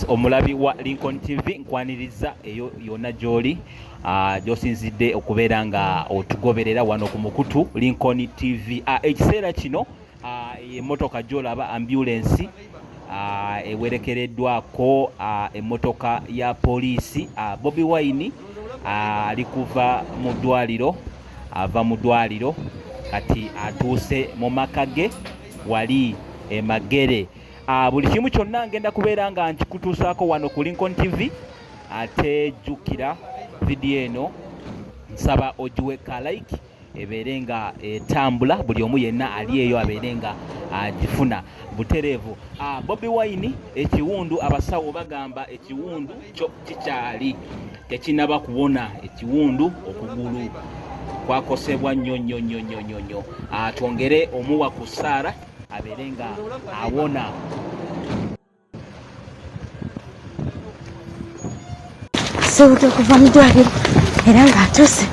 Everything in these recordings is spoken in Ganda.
Yes, omulabi wa Lincoln TV nkwaniriza eyo yonna gy'oli gy'osinzidde okubeera nga otugoberera wano ku mukutu Lincoln TV. Ekiseera kino emmotoka gy'olaba ambulance ewerekereddwako emmotoka ya poliisi. Bobi Wine ali kuva mu ddwaliro, ava mu ddwaliro kati atuuse mu maka ge wali Magere. Buli kimu kyonna ngenda kubeera nga nkikutuusaako wano ku Lincoln TV. Ate jjukira vidiyo eno nsaba ogiwe ka like ebeere nga etambula, buli omu yenna ali eyo abeere nga agifuna butereevu. Bobi Wine ekiwundu, abasawo bagamba ekiwundu kyo kikyali tekinaba kuwona. Ekiwundu okugulu kwakosebwa nnyo. Twongere omuwa ku ssaala abeere nga awona. Sobuto okuva mu ddwaliro era ng'atuuse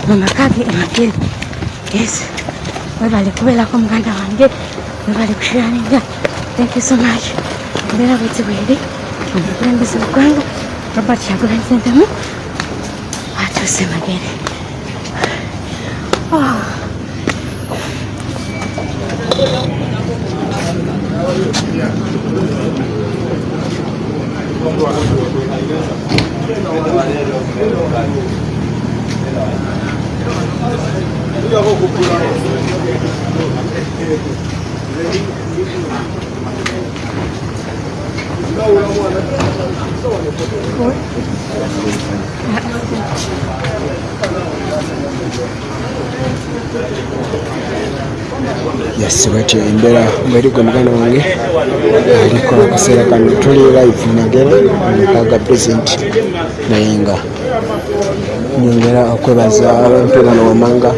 mu maka ge e Magere. Yes, webale kubeerako muganda wange, webale kusharinga. Thank you so much. Mbeera bweti bweri omukulembeze w'eggwanga Robert Kyagulanyi Ssentamu atuuse e Magere. Yes, bwetyo embeera bw'erigwa muganda wange aliko akaseera kano tuli live Magere omukaga president naye nga nyongera okwebaza abantu bano wammanga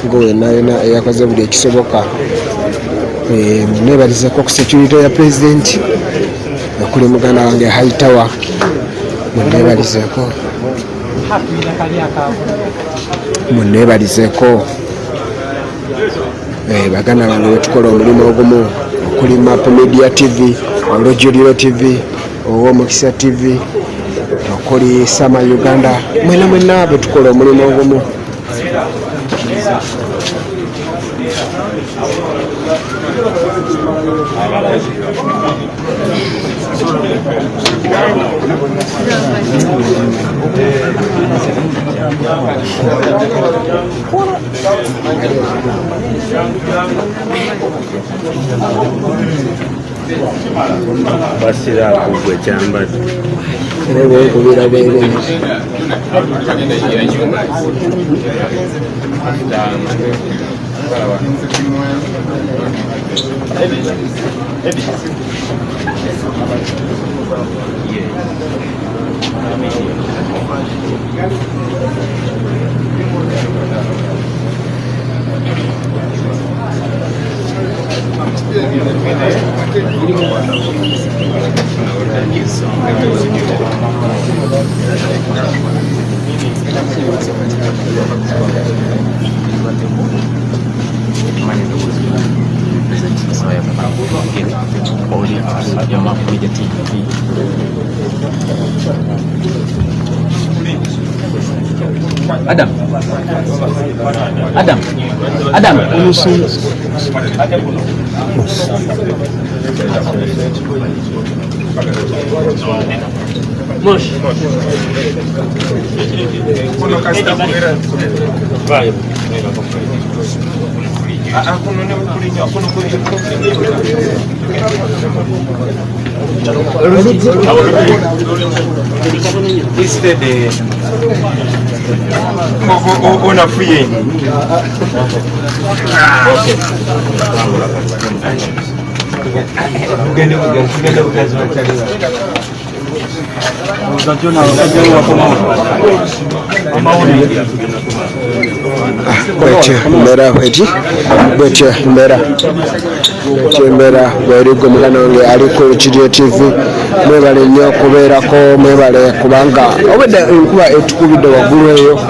ngo wenna yonna eyakoze buli ekisoboka munebalizeko ku security ya president okuli muganda wange Haitawa, munebalizeko baganda bange betukola omulimu ogumu okuli Map Media TV, Olujuliro TV, Omukisa TV, okuli Sama Uganda, mwena betukola omulimu ogumu. Basira kugwe cyambadde Ewe kubira bere Adam Mosh vai ona free bwetyo embeera bw'erigwa muganda wange ali ku Olujuliro TV. Mwebale nnyo okubeerako, mwebale kubanga obwedda enkuba etukubidde waggulu eyo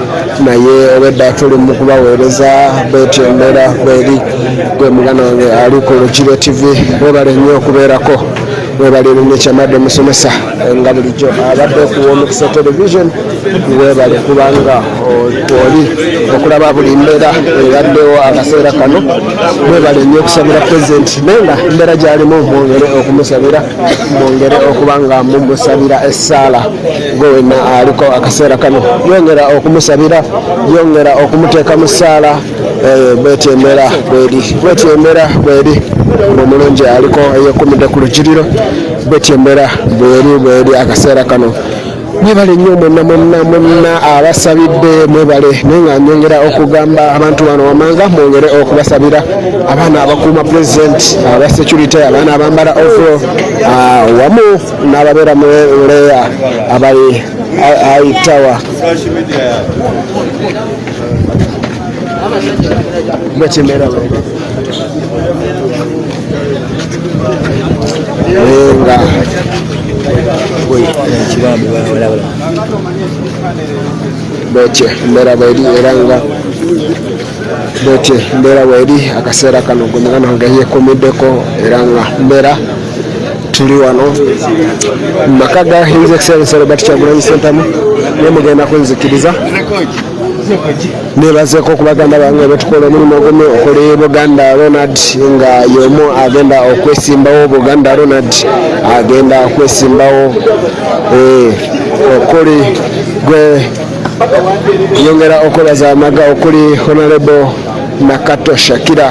naye obwedda tuli mu kubaweereza. Bwetyo embeera bw'eri gwe muganda wange ali ku Olujuliro TV. Mwebale nnyo okubeerako webale nekyamadde omusomesa nga bulijjo abadde okuwa Omukisa television webale kubanga oli okulaba buli mbeera ebaddewo akaseera kano webale nnyo okusabira pulezidenti naye nga embeera gyalimu mwongere okumusabira mwongere okubanga mumusabira essaala gwe wenna aliko akaseera kano yongera okumusabira yongera okumuteeka mu ssaala bwetyo embeera bweri ng'omulungi aliko eyekumidde ku lukiriro bwetyo embeera bweri akaseera kano mwebale nnyo mwenna abasabidde mwebale naye nga nyongera okugamba abantu bano wamanga mwongere okubasabira abaana abakuuma pulezidenti aba security abaana abambala ovro wamu n'ababeera mu leya abali aitawa bwekimera nga bwetyo embeera bweri era nga bwetyo embeera bweri akaseera kano gomugana wange yeekumiddeko era nga mbeera tuli wano mu maka ga His Excellency Robert Kyagulanyi Ssentamu naye mugenda kunzikiriza nebazeeko ku baganda bange betukola omulimu ogumu okuli Buganda Ronald nga y'omu agenda okwesimbawo Buganda Ronald agenda okwesimbawo okuli gwe yongera okwebaza amaga okuli Honorable Nakato Shakira